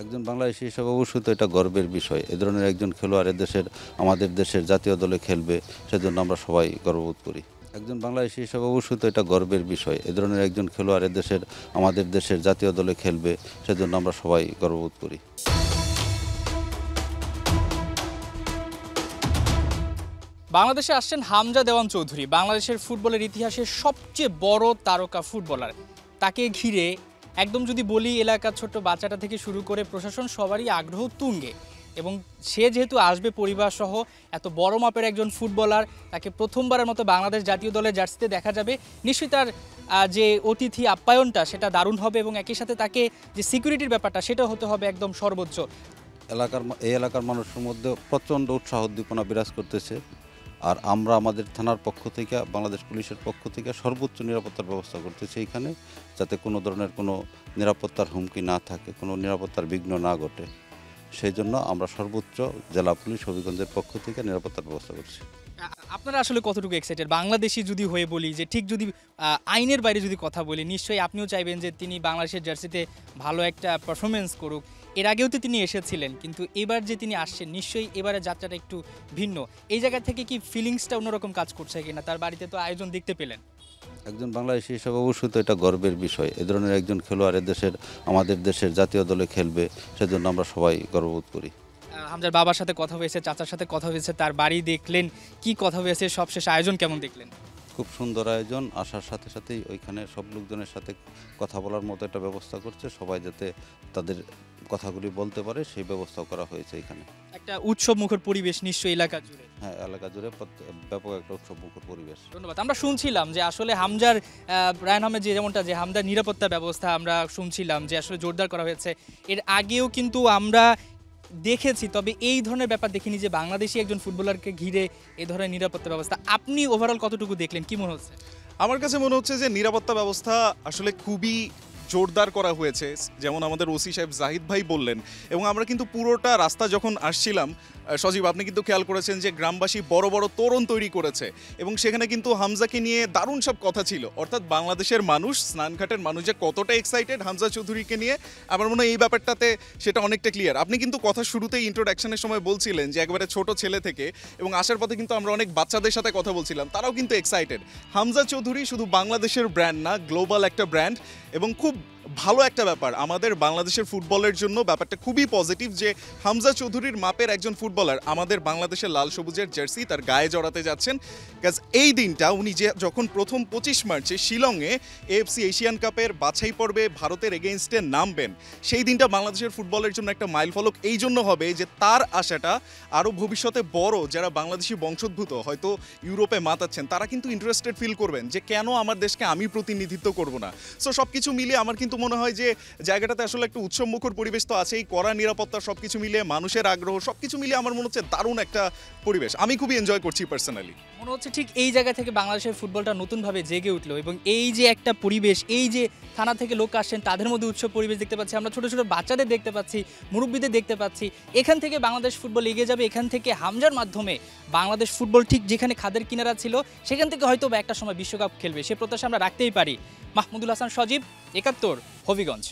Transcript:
একজন বাংলাদেশি হিসেবে অবশ্যই তো এটা গর্বের বিষয়। এ ধরনের একজন খেলোয়াড় আমাদের দেশের জাতীয় দলে খেলবে, সেজন্য আমরা সবাই গর্ববোধ করি। একজন বাংলাদেশি হিসেবে অবশ্যই তো এটা গর্বের বিষয়। এ ধরনের একজন খেলোয়াড় আমাদের দেশের জাতীয় দলে খেলবে, সেজন্য আমরা সবাই গর্ববোধ করি। বাংলাদেশে আসছেন হামজা দেওয়ান চৌধুরী, বাংলাদেশের ফুটবলের ইতিহাসের সবচেয়ে বড় তারকা ফুটবলার। তাকে ঘিরে একদম যদি বলি এলাকার ছোট্ট বাচ্চাটা থেকে শুরু করে প্রশাসন সবারই আগ্রহ তুঙ্গে। এবং সে যেহেতু আসবে পরিবার সহ, এত বড় মাপের একজন ফুটবলার, তাকে প্রথমবারের মতো বাংলাদেশ জাতীয় দলের জার্সিতে দেখা যাবে। নিশ্চয়ই তার যে অতিথি আপ্যায়নটা সেটা দারুণ হবে, এবং একই সাথে তাকে যে সিকিউরিটির ব্যাপারটা সেটা হতে হবে একদম সর্বোচ্চ। এই এলাকার মানুষের মধ্যে প্রচণ্ড উৎসাহ উদ্দীপনা বিরাজ করতেছে। আর আমরা আমাদের থানার পক্ষ থেকে, বাংলাদেশ পুলিশের পক্ষ থেকে সর্বোচ্চ নিরাপত্তার ব্যবস্থা করতেছি এইখানে, যাতে কোনো ধরনের কোনো নিরাপত্তার হুমকি না থাকে, কোনো নিরাপত্তার বিঘ্ন না ঘটে। সেই জন্য আমরা সর্বোচ্চ জেলা পুলিশ হবিগঞ্জের পক্ষ থেকে নিরাপত্তার ব্যবস্থা করছি। আপনারা আসলে কতটুকু এক্সাইটেড? বাংলাদেশি যদি হয়ে বলি, যে ঠিক যদি আইনের বাইরে যদি কথা বলি, নিশ্চয়ই আপনিও চাইবেন যে তিনি বাংলাদেশের জার্সিতে ভালো একটা পারফরমেন্স করুক। এর আগেও তো তিনি এসেছিলেন, কিন্তু এবার যে তিনি আসছেন, নিশ্চয়ই এবারের যাত্রাটা একটু ভিন্ন। এই জায়গা থেকে কি ফিলিংসটা অন্যরকম কাজ করছে কিনা? তার বাড়িতে তো আয়োজন দেখতে পেলেন। একজন বাংলাদেশি হিসেবে অবশ্যই তো এটা গর্বের বিষয়। এ ধরনের একজন খেলোয়াড় আমাদের দেশের জাতীয় দলে খেলবে, সেজন্য আমরা সবাই গর্ববোধ করি। হামজার বাবার সাথে কথা হয়েছে, চাচার সাথে কথা হয়েছে, তার বাড়ি দেখলেন, কি কথা হয়েছে, সবশেষ আয়োজন কেমন দেখলেন? খুব সুন্দর আয়োজন। আসার সাথে সাথেই ওইখানে সব লোকজনের সাথে কথা বলার মতো একটা ব্যবস্থা করছে, সবাই যাতে তাদের কথাগুলি বলতে পারে সেই ব্যবস্থাও করা হয়েছে এখানে। একটা উৎসব মুখর পরিবেশ নিশ্চয়ই এলাকা জুড়ে। হ্যাঁ, এলাকা জুড়ে ব্যাপক একটা উৎসবমুখর পরিবেশ। ধন্যবাদ। আমরা শুনছিলাম যে আসলে হামজার রায়হান আহমেদ যেমনটা যে হামজার নিরাপত্তা ব্যবস্থা আমরা শুনছিলাম যে আসলে জোরদার করা হয়েছে। এর আগেও কিন্তু আমরা দেখেছি, তবে এই ধরনের ব্যাপার দেখিনি যে বাংলাদেশি একজন ফুটবলারকে ঘিরে এই ধরনের নিরাপত্তা ব্যবস্থা। আপনি ওভারঅল কতটুকু দেখলেন, কি মনে হচ্ছে? আমার কাছে মনে হচ্ছে যে নিরাপত্তা ব্যবস্থা আসলে খুবই জোরদার করা হয়েছে, যেমন আমাদের ওসি সাহেব জাহিদ ভাই বললেন। এবং আমরা কিন্তু পুরোটা রাস্তা যখন আসছিলাম, সজীব আপনি কিন্তু খেয়াল করেছেন যে গ্রামবাসী বড় বড় তোরণ তৈরি করেছে, এবং সেখানে কিন্তু হামজাকে নিয়ে দারুণ সব কথা ছিল। অর্থাৎ বাংলাদেশের মানুষ, স্নানঘাটের মানুষ যে কতটা এক্সাইটেড হামজা চৌধুরীকে নিয়ে, আমার মনে হয় এই ব্যাপারটাতে সেটা অনেকটা ক্লিয়ার। আপনি কিন্তু কথা শুরুতেই ইন্ট্রোডাকশনের সময় বলছিলেন যে একবারে ছোট ছেলে থেকে, এবং আসার পথে কিন্তু আমরা অনেক বাচ্চাদের সাথে কথা বলছিলাম, তারাও কিন্তু এক্সাইটেড। হামজা চৌধুরী শুধু বাংলাদেশের ব্র্যান্ড না, গ্লোবাল একটা ব্র্যান্ড, এবং খুব ভালো একটা ব্যাপার আমাদের বাংলাদেশের ফুটবলের জন্য। ব্যাপারটা খুবই পজিটিভ যে হামজা চৌধুরীর মাপের একজন ফুটবলার আমাদের বাংলাদেশের লাল সবুজের জার্সি তার গায়ে জড়াতে যাচ্ছেন। কাজ এই দিনটা উনি যখন প্রথম 25 মার্চে শিলংয়ে এএফসি এশিয়ান কাপের বাছাই পর্বে ভারতের এগেইনস্টে নামবেন, সেই দিনটা বাংলাদেশের ফুটবলের জন্য একটা মাইলফলক এই জন্য হবে যে তার আশাটা আরও ভবিষ্যতে বড় যারা বাংলাদেশি বংশোদ্ভূত হয়তো ইউরোপে মাতাচ্ছেন, তারা কিন্তু ইন্টারেস্টেড ফিল করবেন যে কেন আমার দেশকে আমি প্রতিনিধিত্ব করব না। সো সব কিছু মিলিয়ে আমার কিন্তু মনে হয় যে জায়গাটাতে আসলে একটা উৎসবমুখর পরিবেশ তো আছেই, কড়া নিরাপত্তা, সব কিছু মিলিয়ে মানুষের আগ্রহ, সব কিছু মিলিয়ে আমার মনে হচ্ছে দারুণ একটা পরিবেশ। আমি খুবই এনজয় করছি পার্সোনালি। মনে হচ্ছে ঠিক এই জায়গা থেকে বাংলাদেশের ফুটবলটা নতুনভাবে জেগে উঠলো, এবং এই যে একটা পরিবেশ, এই যে থানা থেকে লোক আসছেন তাদের মধ্যে উৎসব পরিবেশ দেখতে পাচ্ছি আমরা, ছোটো ছোটো বাচ্চাদের দেখতে পাচ্ছি, মুরব্বীদের দেখতে পাচ্ছি। এখান থেকে বাংলাদেশ ফুটবল এগিয়ে যাবে। এখান থেকে হামজার মাধ্যমে বাংলাদেশ ফুটবল ঠিক যেখানে খাদের কিনারা ছিল সেখান থেকে হয়তো একটা সময় বিশ্বকাপ খেলবে, সে প্রত্যাশা আমরা রাখতেই পারি। মাহমুদুল হাসান, সজীব, ৭১, হবিগঞ্জ।